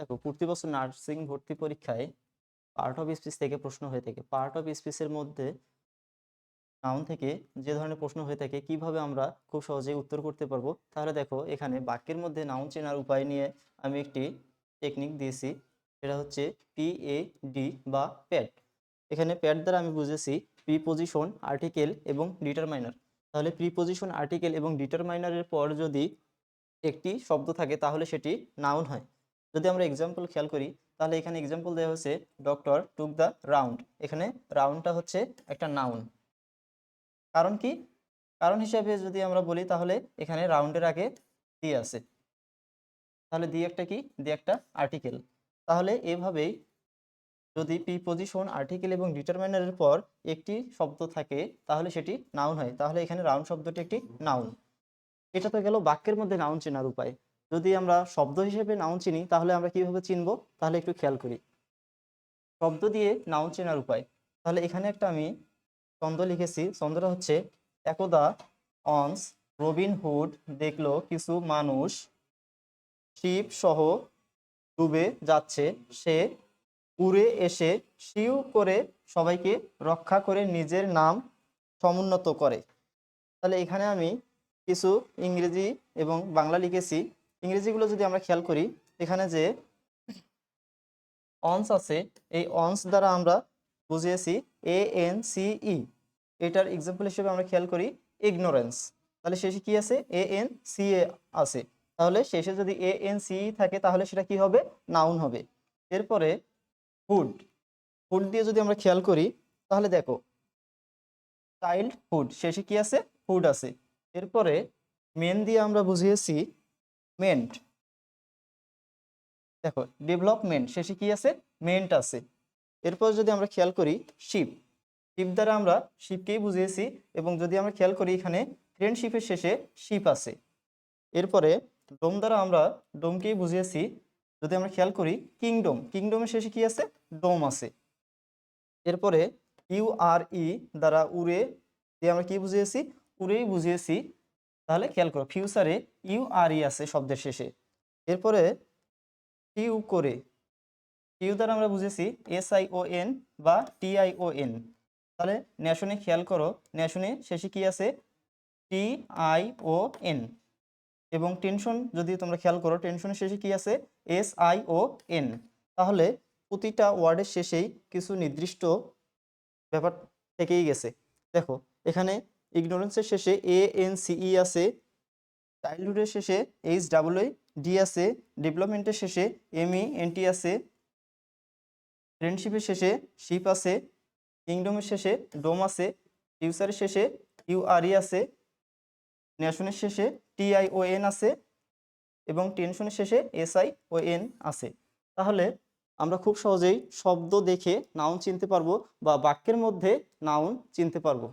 দেখো প্রতি বছর নার্সিং ভর্তি পরীক্ষায় পার্ট অফ স্পিচ থেকে প্রশ্ন হয়ে থাকে। পার্ট অফ স্পিচের মধ্যে নাউন থেকে যে ধরনের প্রশ্ন হয়ে থাকে কিভাবে আমরা খুব সহজেই উত্তর করতে পারবো, তাহলে দেখো এখানে বাক্যের মধ্যে নাউন চেনার উপায় নিয়ে আমি একটি টেকনিক দিয়েছি। সেটা হচ্ছে PAD বা প্যাড। এখানে প্যাড দ্বারা আমি বুঝেছি প্রিপোজিশন, আর্টিকেল এবং ডিটারমাইনার। তাহলে প্রিপোজিশন, আর্টিকেল এবং ডিটারমাইনারের পর যদি একটি শব্দ থাকে তাহলে সেটি নাউন হয়। যদি আমরা এক্সাম্পল খেয়াল করি তাহলে এখানে এক্সাম্পল দেওয়া হয়েছে ডক্টর টুক দ্য রাউন্ড। এখানে রাউন্ডটা হচ্ছে একটা নাউন। কারণ কি? কারণ হিসেবে যদি আমরা বলি তাহলে এখানে রাউন্ডের আগে দি আছে, তাহলে দি একটা কি? দি একটা আর্টিকেল। তাহলে এভাবেই যদি প্রিপোজিশন, আর্টিকেল এবং ডিটারমাইনারের পর একটি শব্দ থাকে তাহলে সেটি নাউন হয়। তাহলে এখানে রাউন্ড শব্দটি একটি নাউন। এটা তো গেল বাক্যের মধ্যে নাউন চেনার উপায়। যদি আমরা শব্দ হিসেবে নাউন চিনি তাহলে আমরা কিভাবে চিনবো, তাহলে একটু খেয়াল করি। শব্দ দিয়ে নাউন চেনার উপায়। তাহলে এখানে একটা আমি ছন্দ লিখেছি। ছন্দটা হচ্ছে, একদা অন্স রবিন হুড দেখলো কিছু মানুষ শিপ সহ ডুবে যাচ্ছে। সে উড়ে এসে শিউ করে সবাইকে রক্ষা করে নিজের নাম সমুন্নত করে। তাহলে এখানে আমি কিছু ইংরেজি এবং বাংলা লিখেছি। ইংরেজিগুলো যদি আমরা খেয়াল করি, এখানে যে অনস আছে, এই অনস দ্বারা আমরা বুঝিয়েছি ANCE। এটার এক্সাম্পল হিসেবে আমরা খেয়াল করি ইগনোরেন্স। তাহলে শেষে কি আছে? ANCA আছে। তাহলে শেষে যদি ANCE থাকে তাহলে সেটা কি হবে? নাউন হবে। এরপরে হুড, হুড দিয়ে যদি আমরা খেয়াল করি তাহলে দেখো চাইল্ডহুড, শেষে কি আছে? হুড আছে। এরপরে মেন দিয়ে আমরা বুঝিয়েছি মেন্ট। দেখো ডেভেলপমেন্ট, শেষে কি আছে? মেন্ট আছে। এরপর যদি আমরা খেয়াল করি শিপ, শিপ দ্বারা আমরা শিপকেই বুঝিয়েছি এবং যদি আমরা খেয়াল করি এখানে ফ্রেন্ডশিপের শেষে শিপ আছে। এরপরে ডোম দ্বারা আমরা ডোমকেই বুঝিয়েছি। যদি আমরা খেয়াল করি কিংডম, কিংডমের শেষে কি আছে? ডোম আছে। এরপরে URE দ্বারা উড়ে দিয়ে আমরা কি বুঝিয়েছি? উড়েই বুঝিয়েছি। তাহলে খেয়াল করো ফিউচারে URE আছে শব্দের শেষে। এরপরে টিউ করে, টিউ দ্বারা আমরা বুঝেছি SION বা TION। তাহলে ন্যাশনে খেয়াল করো, ন্যাশনে শেষে কি আছে? TION। এবং টেনশন যদি তোমরা খেয়াল করো, টেনশনের শেষে কি আছে? SION। তাহলে প্রতিটা ওয়ার্ডের শেষেই কিছু নির্দিষ্ট ব্যাপার থেকেই গেছে। দেখো এখানে ইগনোরেন্সের শেষে ANCE আছে, চাইল্ডহুডের শেষে HWD আছে, ডেভেলপমেন্টের শেষে MENT আছে, ফ্রেন্ডশিপের শেষে শিপ আছে, কিংডমের শেষে ডোম আছে, ফিউচারের শেষে URE আছে, ন্যাশনের শেষে TION আছে এবং টেনশনের শেষে SION আছে। তাহলে আমরা খুব সহজেই শব্দ দেখে নাউন চিনতে পারবো বা বাক্যের মধ্যে নাউন চিনতে পারবো।